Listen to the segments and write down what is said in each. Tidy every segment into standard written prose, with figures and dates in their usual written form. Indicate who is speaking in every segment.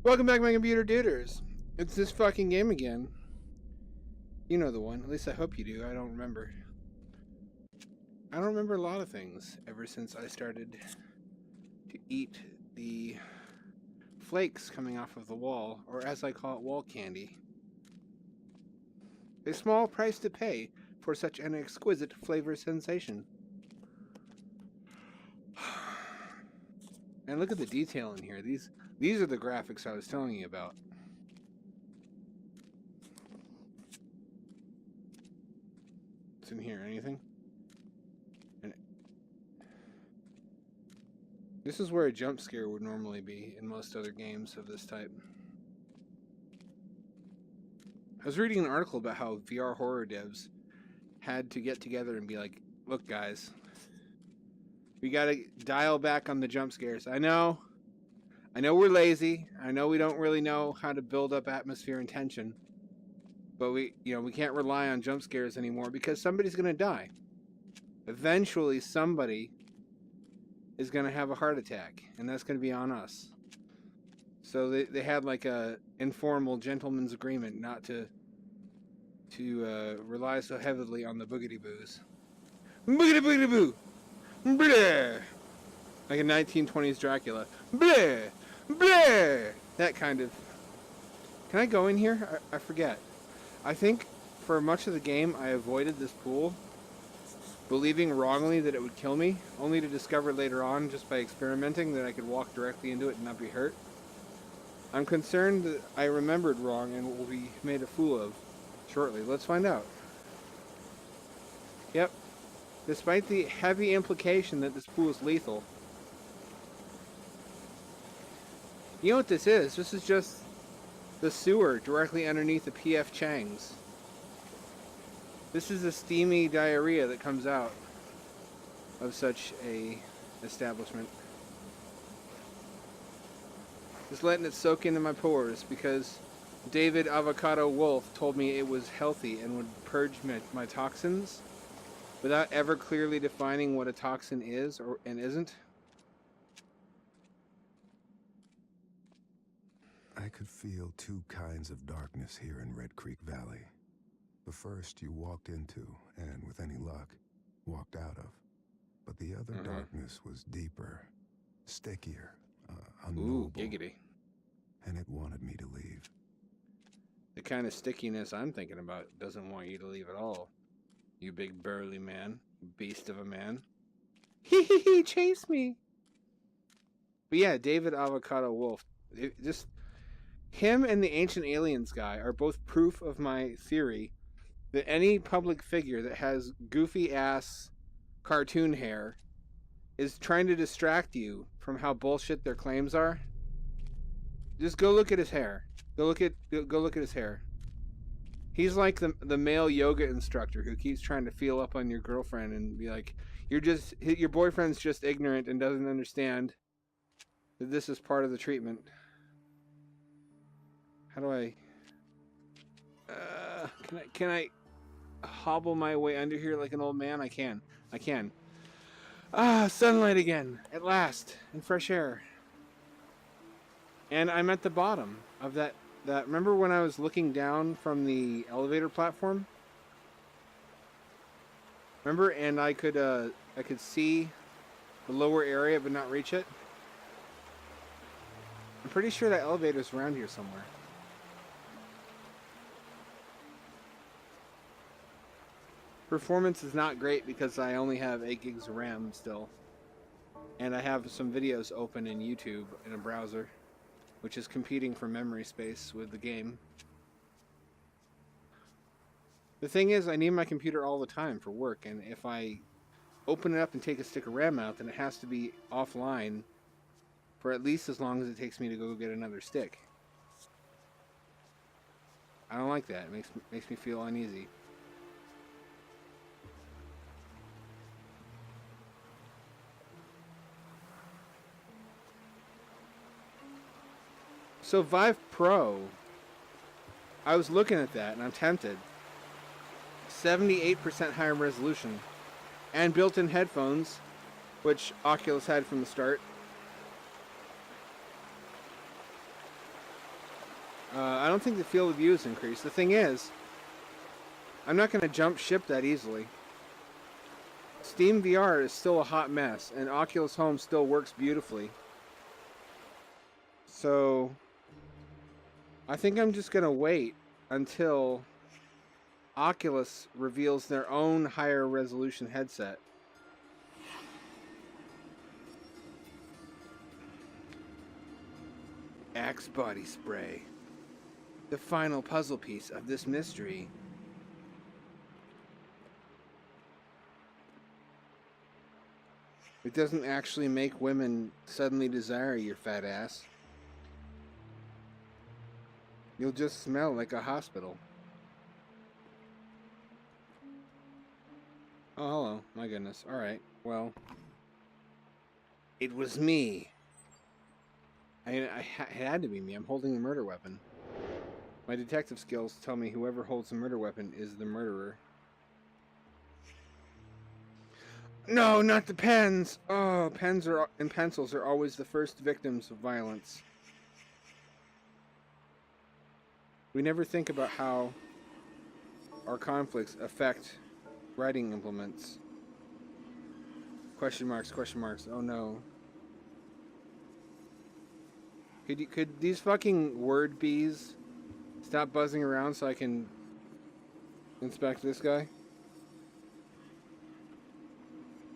Speaker 1: Welcome back, my computer duders. It's this fucking game again. You know the one. At least I hope you do. I don't remember. I don't remember a lot of things ever since I started to eat the flakes coming off of the wall, or as I call it, wall candy. A small price to pay for such an exquisite flavor sensation. And look at the detail in here. These are the graphics I was telling you about. What's in here? Anything? This is where a jump scare would normally be in most other games of this type. I was reading an article about how VR horror devs had to get together and be like, look guys, we gotta dial back on the jump scares. I know we're lazy. I know we don't really know how to build up atmosphere and tension. But we can't rely on jump scares anymore because somebody's gonna die. Eventually somebody is going to have a heart attack, and that's going to be on us. So they had like a informal gentleman's agreement not to rely so heavily on the boogity boos. Boogity boogity boo! Bleh! Like a 1920s Dracula. Bleh! Bleh! That kind of... Can I go in here? I forget. I think for much of the game I avoided this pool, believing wrongly that it would kill me, only to discover later on, just by experimenting, that I could walk directly into it and not be hurt. I'm concerned that I remembered wrong and will be made a fool of shortly. Let's find out. Yep. Despite the heavy implication that this pool is lethal. You know what this is? This is just the sewer directly underneath the P.F. Chang's. This is a steamy diarrhea that comes out of such a establishment. Just letting it soak into my pores because David Avocado Wolf told me it was healthy and would purge my toxins without ever clearly defining what a toxin is and isn't.
Speaker 2: I could feel two kinds of darkness here in Red Creek Valley. The first you walked into, and with any luck, walked out of. But the other darkness was deeper, stickier, unknowable.
Speaker 1: Ooh, giggity.
Speaker 2: And it wanted me to leave.
Speaker 1: The kind of stickiness I'm thinking about doesn't want you to leave at all. You big burly man, beast of a man. Hee, chase me! But yeah, David Avocado Wolf, just him and the Ancient Aliens guy are both proof of my theory that any public figure that has goofy ass cartoon hair is trying to distract you from how bullshit their claims are. Just go look at his hair. Go look at his hair. He's like the male yoga instructor who keeps trying to feel up on your girlfriend and be like, your boyfriend's just ignorant and doesn't understand that this is part of the treatment. How do I can I hobble my way under here like an old man? I can. Sunlight again, at last, and fresh air. And I'm at the bottom of that remember when I was looking down from the elevator platform? Remember, and I could see the lower area but not reach it? I'm pretty sure that elevator's around here somewhere. Performance is not great because I only have 8 gigs of RAM still. And I have some videos open in YouTube in a browser, which is competing for memory space with the game. The thing is, I need my computer all the time for work, and if I open it up and take a stick of RAM out, then it has to be offline for at least as long as it takes me to go get another stick. I don't like that. It makes me feel uneasy. So Vive Pro, I was looking at that and I'm tempted. 78% higher resolution and built-in headphones, which Oculus had from the start. I don't think the field of view is increased. The thing is, I'm not going to jump ship that easily. Steam VR is still a hot mess, and Oculus Home still works beautifully. So, I think I'm just going to wait until Oculus reveals their own higher resolution headset. Axe body spray. The final puzzle piece of this mystery. It doesn't actually make women suddenly desire your fat ass. You'll just smell like a hospital. Oh, hello. My goodness. Alright. Well. It was me. It had to be me. I'm holding a murder weapon. My detective skills tell me whoever holds the murder weapon is the murderer. No, not the pens! Oh, pens and pencils are always the first victims of violence. We never think about how our conflicts affect writing implements. Question marks, question marks. Oh no. Could these fucking word bees stop buzzing around so I can inspect this guy?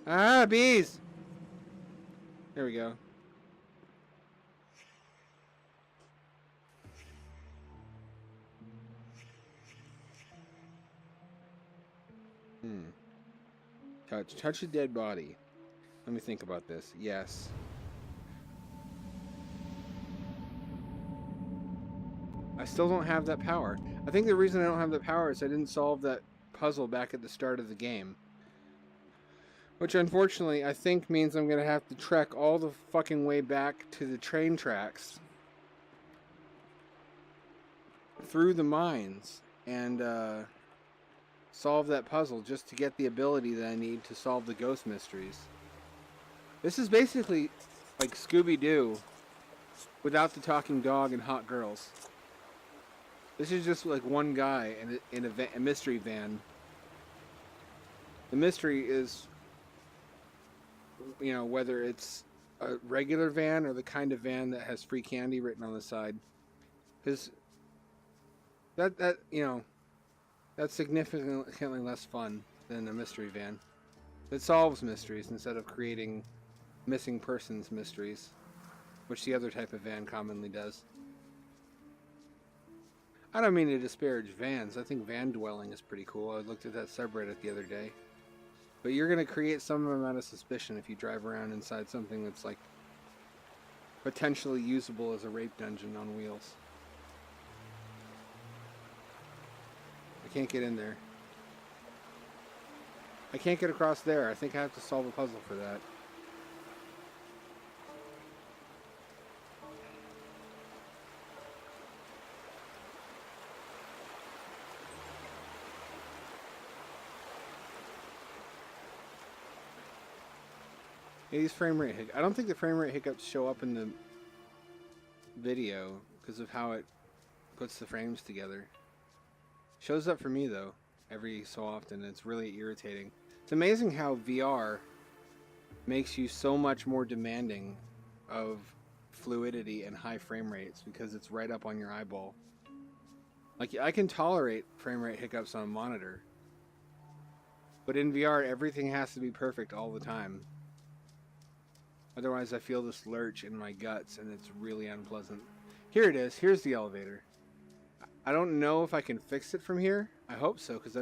Speaker 1: Ah, bees! There we go. Touch a dead body. Let me think about this. Yes. I still don't have that power. I think the reason I don't have that power is I didn't solve that puzzle back at the start of the game. Which unfortunately I think means I'm gonna have to trek all the fucking way back to the train tracks through the mines and solve that puzzle just to get the ability that I need to solve the ghost mysteries. This is basically like Scooby-Doo without the talking dog and hot girls. This is just like one guy in a mystery van. The mystery is, you know, whether it's a regular van or the kind of van that has free candy written on the side. Because that you know, that's significantly less fun than a mystery van. It solves mysteries instead of creating missing persons mysteries, which the other type of van commonly does. I don't mean to disparage vans. I think van dwelling is pretty cool. I looked at that subreddit the other day. But you're going to create some amount of suspicion if you drive around inside something that's like potentially usable as a rape dungeon on wheels. I can't get in there. I can't get across there. I think I have to solve a puzzle for that. Yeah, these frame rate hiccups. I don't think the frame rate hiccups show up in the video because of how it puts the frames together. Shows up for me though every so often. It's really irritating. It's amazing how VR makes you so much more demanding of fluidity and high frame rates because it's right up on your eyeball. Like, I can tolerate frame rate hiccups on a monitor, but in VR everything has to be perfect all the time. Otherwise I feel this lurch in my guts and it's really unpleasant. Here it is. Here's the elevator. I don't know if I can fix it from here. I hope so, because I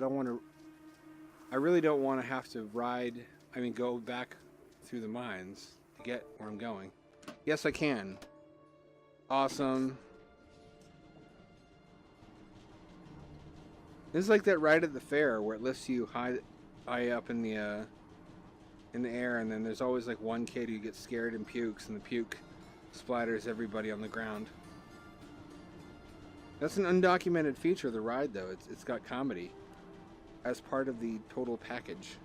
Speaker 1: really don't want to have to go back through the mines to get where I'm going. Yes, I can. Awesome. This is like that ride at the fair where it lifts you high up in the air, and then there's always like one kid who gets scared and pukes, and the puke splatters everybody on the ground. That's an undocumented feature of the ride, though. It's got comedy as part of the total package.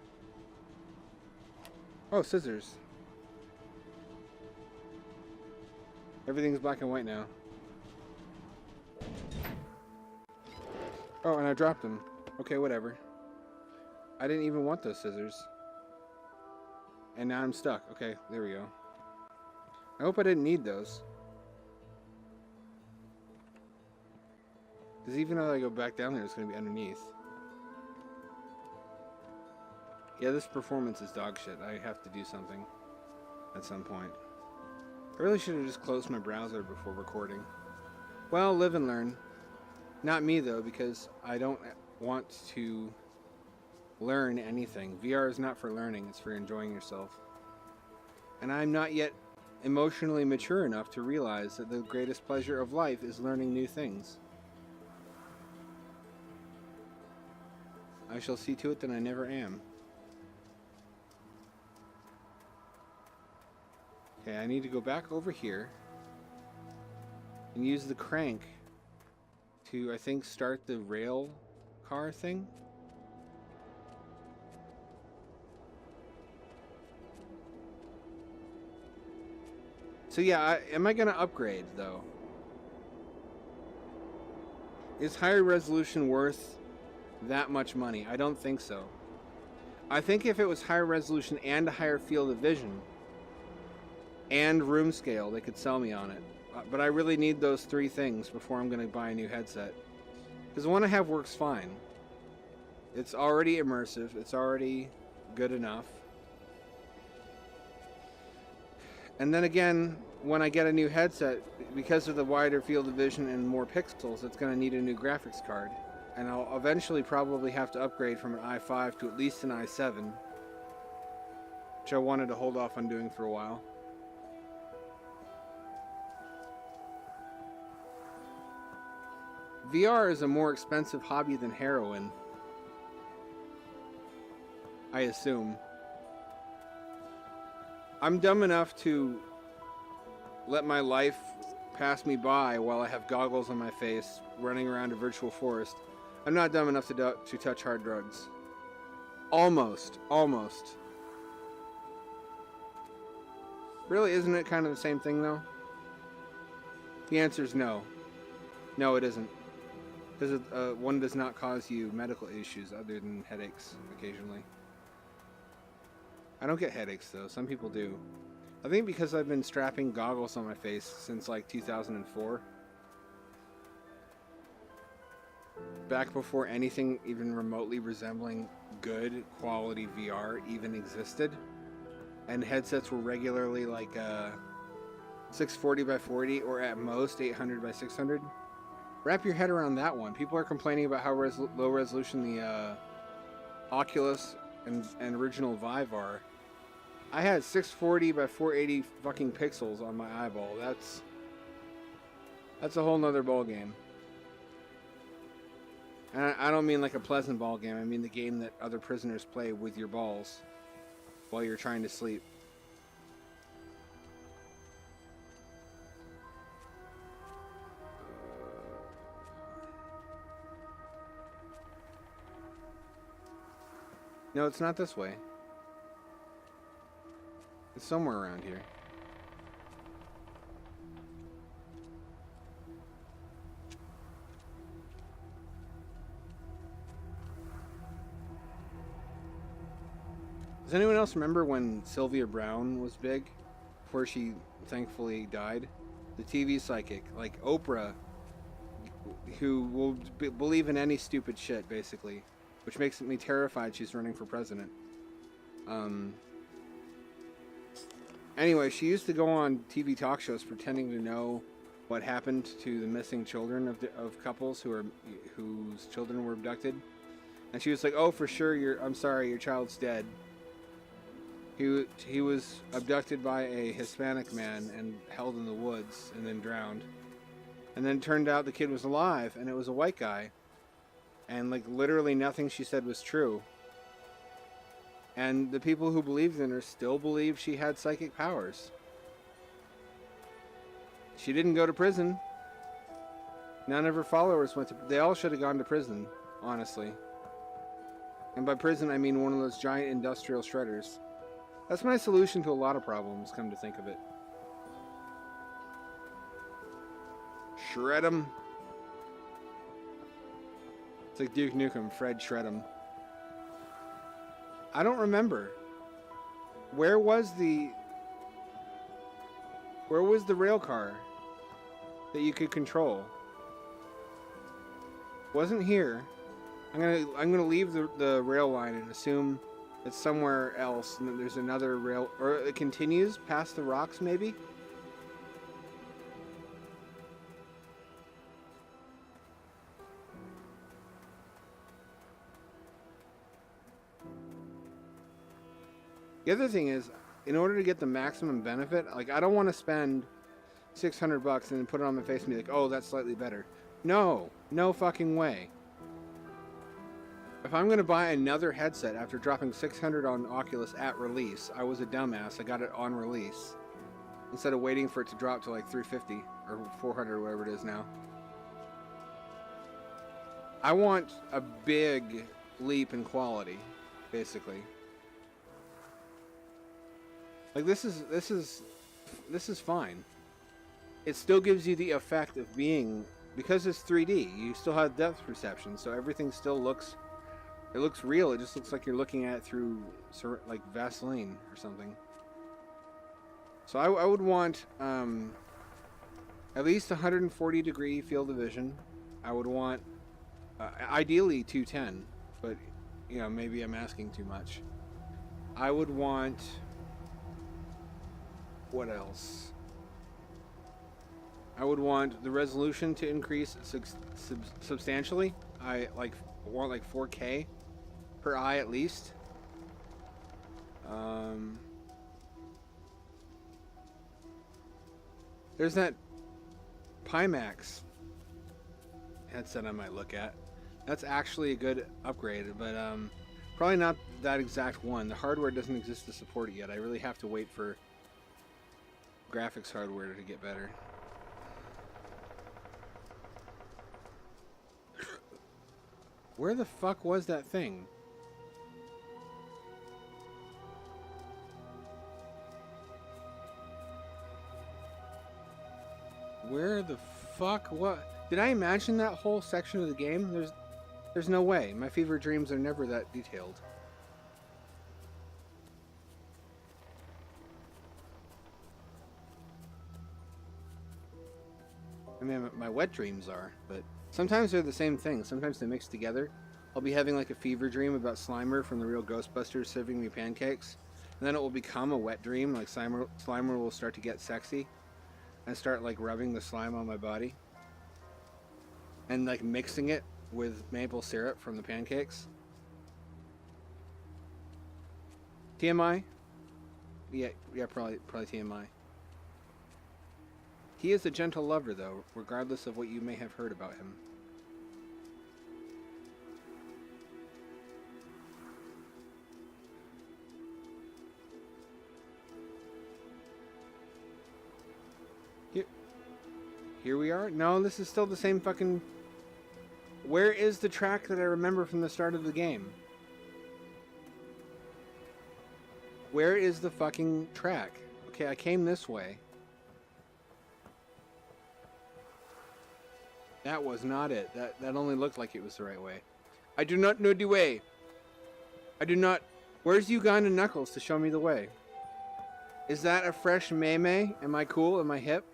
Speaker 1: Oh, scissors. Everything's black and white now. Oh, and I dropped them. Okay, whatever. I didn't even want those scissors. And now I'm stuck. Okay, there we go. I hope I didn't need those. Because even though I go back down there, it's going to be underneath. Yeah, this performance is dog shit. I have to do something at some point. I really should have just closed my browser before recording. Well, live and learn. Not me, though, because I don't want to learn anything. VR is not for learning. It's for enjoying yourself. And I'm not yet emotionally mature enough to realize that the greatest pleasure of life is learning new things. I shall see to it that I never am. Okay, I need to go back over here and use the crank to, I think, start the rail car thing. So yeah, am I going to upgrade, though? Is higher resolution worth that much money? I don't think so. I think if it was higher resolution and a higher field of vision and room scale, they could sell me on it. But I really need those three things before I'm going to buy a new headset. Because the one I have works fine. It's already immersive. It's already good enough. And then again, when I get a new headset, because of the wider field of vision and more pixels, it's going to need a new graphics card. And I'll eventually probably have to upgrade from an i5 to at least an i7, which I wanted to hold off on doing for a while. VR is a more expensive hobby than heroin, I assume. I'm dumb enough to let my life pass me by while I have goggles on my face, running around a virtual forest. I'm not dumb enough to touch hard drugs. Almost. Really, isn't it kind of the same thing, though? The answer is no. No, it isn't. Because one does not cause you medical issues other than headaches occasionally. I don't get headaches, though. Some people do. I think because I've been strapping goggles on my face since like 2004. Back before anything even remotely resembling good quality VR even existed. And headsets were regularly like 640 by 40 or at most 800 by 600. Wrap your head around that one. People are complaining about how low resolution the Oculus and original Vive are. I had 640 by 480 fucking pixels on my eyeball. That's a whole nother ball game. And I don't mean like a pleasant ball game. I mean the game that other prisoners play with your balls while you're trying to sleep. No, it's not this way. It's somewhere around here. Does anyone else remember when Sylvia Browne was big? Before she thankfully died? The TV psychic, like Oprah, who will believe in any stupid shit, basically. Which makes me terrified she's running for president. Anyway, she used to go on TV talk shows pretending to know what happened to the missing children of couples whose children were abducted. And she was like, "Oh, for sure, I'm sorry, your child's dead. He was abducted by a Hispanic man and held in the woods and then drowned. And then it turned out the kid was alive and it was a white guy. And like literally nothing she said was true. And the people who believed in her still believe she had psychic powers. She didn't go to prison. None of her followers went to... They all should have gone to prison, honestly. And by prison, I mean one of those giant industrial shredders. That's my solution to a lot of problems, come to think of it. Shred them. It's like Duke Nukem, Fred Shred'em. I don't remember. Where was the rail car that you could control? Wasn't here. I'm gonna leave the rail line and assume it's somewhere else, and that there's another rail, or it continues past the rocks, maybe. The other thing is, in order to get the maximum benefit, like, I don't want to spend $600 and then put it on my face and be like, oh, that's slightly better. No, no fucking way. If I'm going to buy another headset after dropping $600 on Oculus at release, I was a dumbass. I got it on release instead of waiting for it to drop to like $350 or $400 or whatever it is now. I want a big leap in quality, basically. Like, this is fine. It still gives you the effect of being, because it's 3D, you still have depth perception, so everything still looks, it looks real. It just looks like you're looking at it through, like, Vaseline or something. So I would want at least 140 degree field of vision. I would want ideally 210, but you know, maybe I'm asking too much. I would want, what else? I would want the resolution to increase substantially. I want like 4K per eye at least. There's that Pimax headset I might look at. That's actually a good upgrade, but probably not that exact one. The hardware doesn't exist to support it yet. I really have to wait for graphics hardware to get better. Where the fuck was that thing? Where the fuck? What? Did I imagine that whole section of the game? There's no way. My fever dreams are never that detailed. I mean, my wet dreams are, but sometimes they're the same thing. Sometimes they mix together. I'll be having like a fever dream about Slimer from the real Ghostbusters serving me pancakes, and then it will become a wet dream. Like Slimer will start to get sexy and start like rubbing the slime on my body and like mixing it with maple syrup from the pancakes. TMI? Yeah, probably TMI. He is a gentle lover, though, regardless of what you may have heard about him. Here we are? No, this is still the same fucking... Where is the track that I remember from the start of the game? Where is the fucking track? Okay, I came this way. That was not it. That only looked like it was the right way. I do not know the way. I do not... Where's Uganda Knuckles to show me the way? Is that a fresh meme? Am I cool? Am I hip?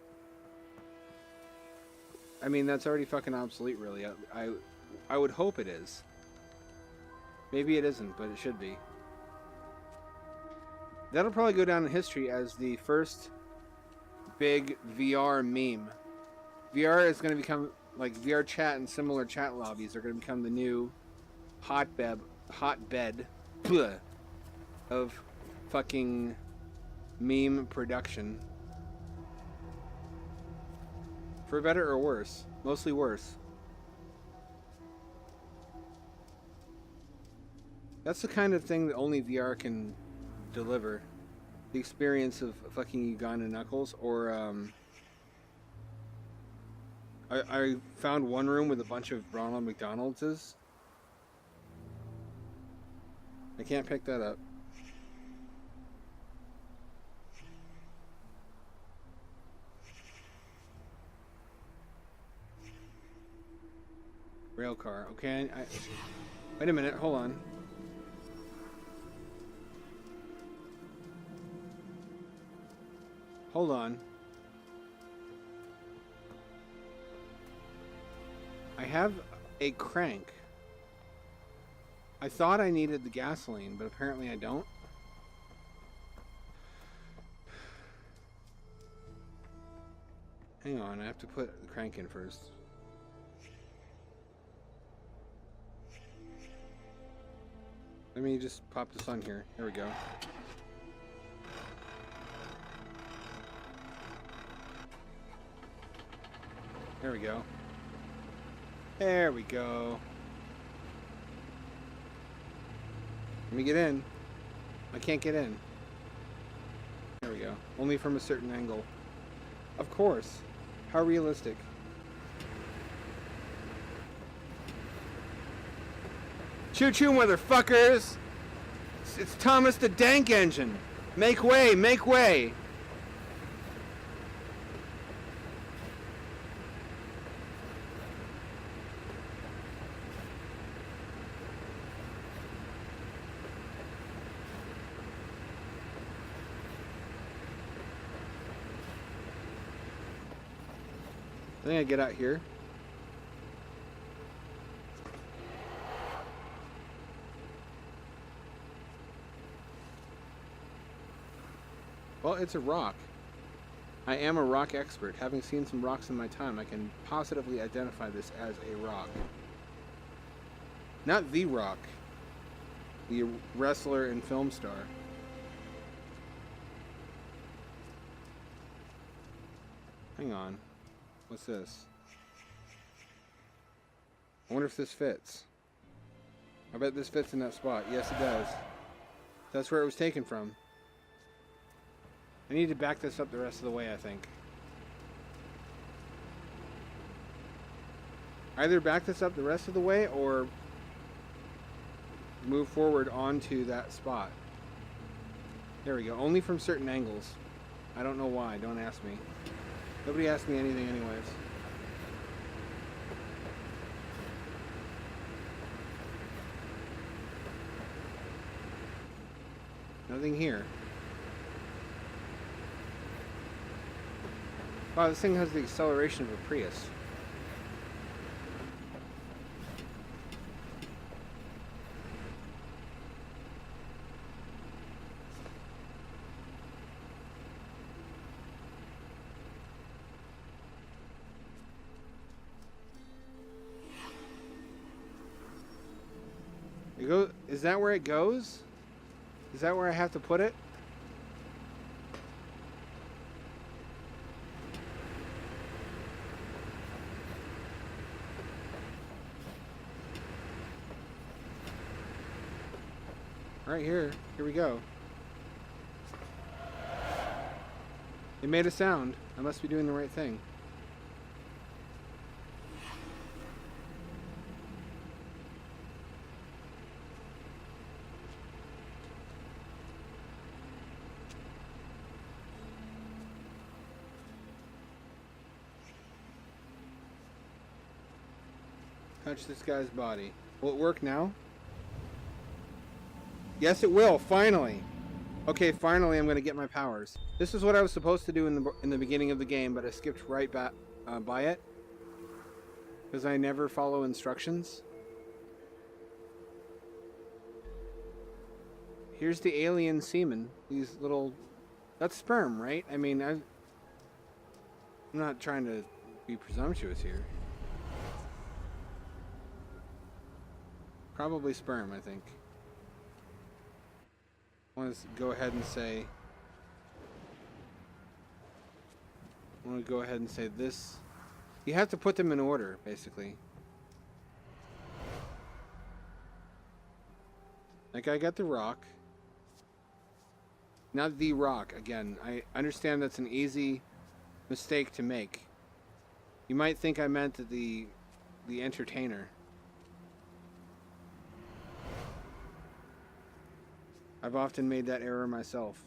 Speaker 1: I mean, that's already fucking obsolete, really. I would hope it is. Maybe it isn't, but it should be. That'll probably go down in history as the first big VR meme. VR is going to become, like, VR chat and similar chat lobbies are going to become the new hotbed of fucking meme production. For better or worse. Mostly worse. That's the kind of thing that only VR can deliver. The experience of fucking Uganda Knuckles. Or, I found one room with a bunch of Ronald McDonald's. I can't pick that up. Rail car. Okay, wait a minute, hold on. Hold on. I have a crank. I thought I needed the gasoline, but apparently I don't. Hang on, I have to put the crank in first. Let me just pop this on here. There we go. There we go. There we go. Let me get in. I can't get in. There we go. Only from a certain angle. Of course. How realistic. Choo-choo, motherfuckers! It's Thomas the Dank engine. Make way, make way! I think I get out here. Well, it's a rock. I am a rock expert. Having seen some rocks in my time, I can positively identify this as a rock. Not The Rock, the wrestler and film star. Hang on. What's this? I wonder if this fits. I bet this fits in that spot. Yes, it does. That's where it was taken from. I need to back this up the rest of the way, I think. Either back this up the rest of the way or move forward onto that spot. There we go. Only from certain angles. I don't know why. Don't ask me. Nobody asked me anything anyways. Nothing here. Wow, this thing has the acceleration of a Prius. Is that where it goes? Is that where I have to put it? Right here. Here we go. It made a sound. I must be doing the right thing. Touch this guy's body. Will it work now? Yes, it will. Finally. Okay, finally I'm going to get my powers. This is what I was supposed to do in the beginning of the game, but I skipped right back by it because I never follow instructions. Here's the alien semen. These little... That's sperm, right? I mean, I'm not trying to be presumptuous here. Probably sperm, I think. I want to go ahead and say... this. You have to put them in order, basically. Like, I got the rock. Not the rock, again. I understand that's an easy mistake to make. You might think I meant the entertainer. I've often made that error myself.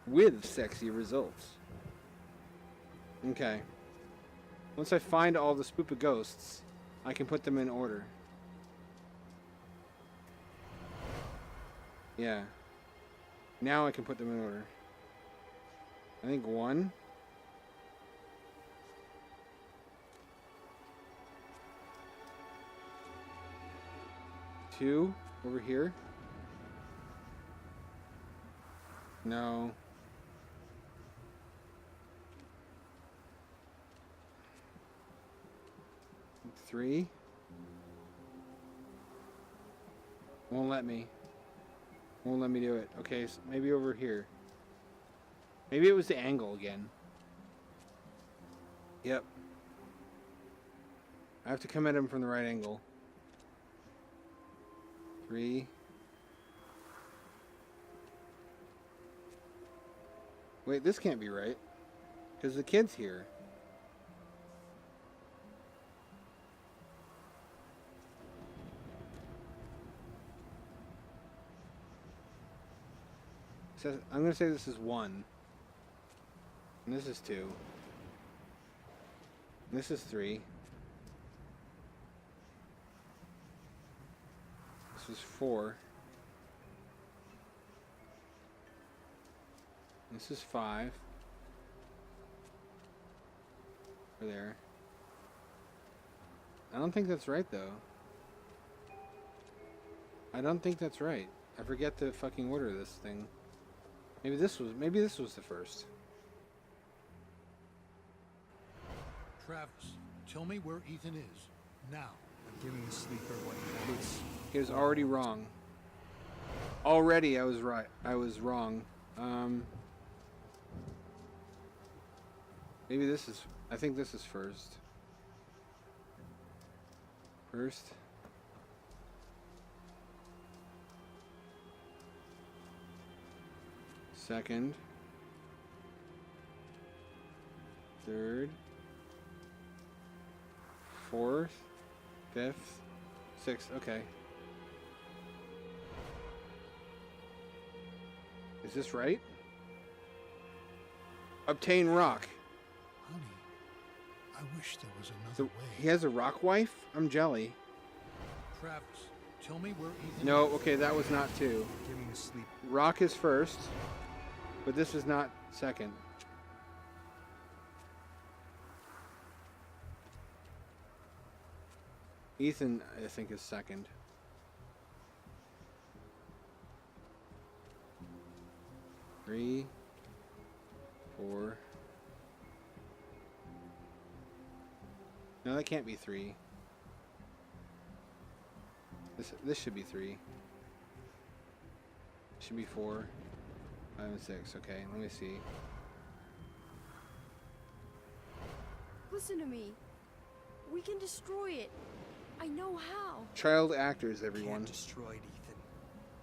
Speaker 1: With sexy results. Okay. Once I find all the spoopa ghosts, I can put them in order. Yeah. Now I can put them in order. I think 1. Two over here. No. 3. Won't let me. Won't let me do it. Okay, so maybe over here. Maybe it was the angle again. Yep. I have to come at him from the right angle. 3. Wait, this can't be right. Because the kid's here. So I'm going to say this is 1. And this is 2. And this is 3. This is 4. This is 5. Over there. I don't think that's right, though. I don't think that's right. I forget to fucking order this thing. Maybe this was the first.
Speaker 3: Travis, tell me where Ethan is. Now. I'm giving the sleeper what he wants.
Speaker 1: He was already wrong. Already I was right. I was wrong. Maybe this is... I think this is first. First. Second. Third. Fourth. Fifth. Sixth. Okay. Is this right? Obtain rock.
Speaker 3: Honey, I wish there was another
Speaker 1: So
Speaker 3: way.
Speaker 1: he has a rock wife? I'm jelly.
Speaker 3: Travis, tell me where Ethan
Speaker 1: No,
Speaker 3: is.
Speaker 1: okay, that was not 2.
Speaker 3: Give me a sleep.
Speaker 1: Rock is first, but this is not second. Ethan, I think, is second. Three, 4. No, that can't be 3. This should be 3. Should be 4, 5, and 6. Okay, let me see.
Speaker 4: Listen to me. We can destroy it. I know how.
Speaker 1: Child actors,
Speaker 5: You
Speaker 1: everyone.
Speaker 5: can't destroy it, Ethan.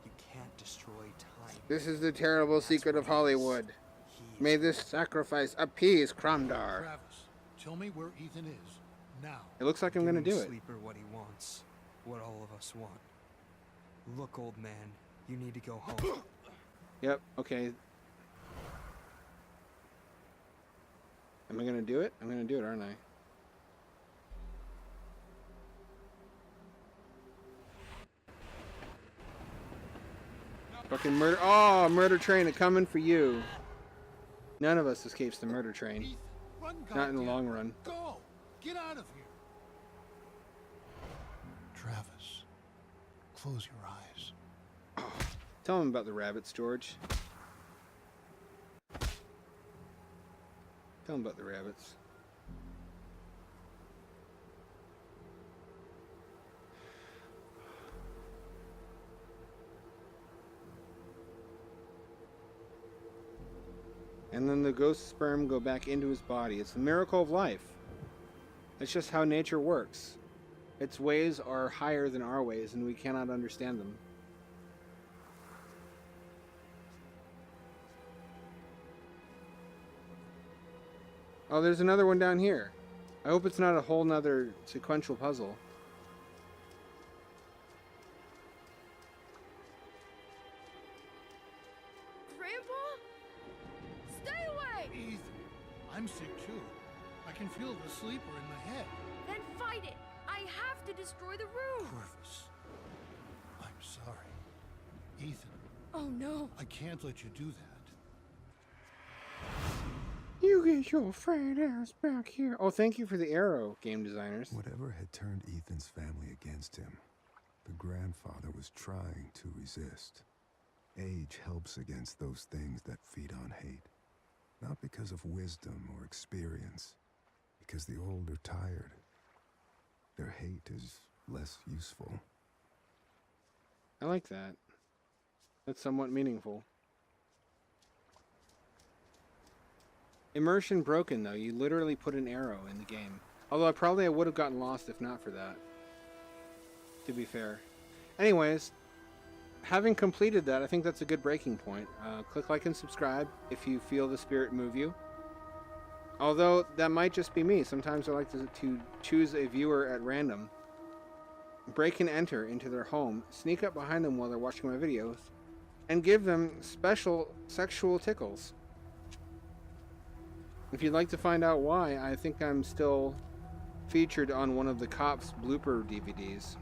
Speaker 5: You can't destroy time.
Speaker 1: This is the terrible secret of Hollywood.
Speaker 5: He is
Speaker 1: May this sacrifice appease Kromdar.
Speaker 3: Travis, tell me where Ethan is. Now.
Speaker 1: It looks like I'm gonna
Speaker 5: giving
Speaker 1: do it.
Speaker 5: Sleeper what he wants. What all of us want. Look, old man, you need to go home.
Speaker 1: Yep, okay. Am I gonna do it? I'm gonna do it, aren't I? Fucking murder. Oh, murder train coming for you. None of us escapes the murder train.
Speaker 3: Ethan, run,
Speaker 1: Not in the
Speaker 3: goddamn.
Speaker 1: long run.
Speaker 3: Go! Get out of here! Travis, close your eyes.
Speaker 1: Tell him about the rabbits, George. Tell him about the rabbits. And then the ghost sperm go back into his body. It's the miracle of life. It's just how nature works. Its ways are higher than our ways, and we cannot understand them. Oh, there's another one down here. I hope it's not a whole nother sequential puzzle.
Speaker 4: Grandpa? Stay away!
Speaker 3: Ethan, I'm sick too. I can feel the sleep or in my head?
Speaker 4: Then fight it! I have to destroy the room!
Speaker 3: Corvus, I'm sorry. Ethan,
Speaker 4: Oh no!
Speaker 3: I can't let you do that.
Speaker 1: You get your fat ass back here. Oh, thank you for the arrow, game designers.
Speaker 2: Whatever had turned Ethan's family against him, the grandfather was trying to resist. Age helps against those things that feed on hate. Not because of wisdom or experience, because the old are tired. Their hate is less useful.
Speaker 1: I like that. That's somewhat meaningful. Immersion broken, though. You literally put an arrow in the game. Although I would have gotten lost if not for that. To be fair. Anyways, having completed that, I think that's a good breaking point. Click like and subscribe if you feel the spirit move you. Although, that might just be me. Sometimes I like to choose a viewer at random, break and enter into their home, sneak up behind them while they're watching my videos, and give them special sexual tickles. If you'd like to find out why, I think I'm still featured on one of the Cops blooper DVDs.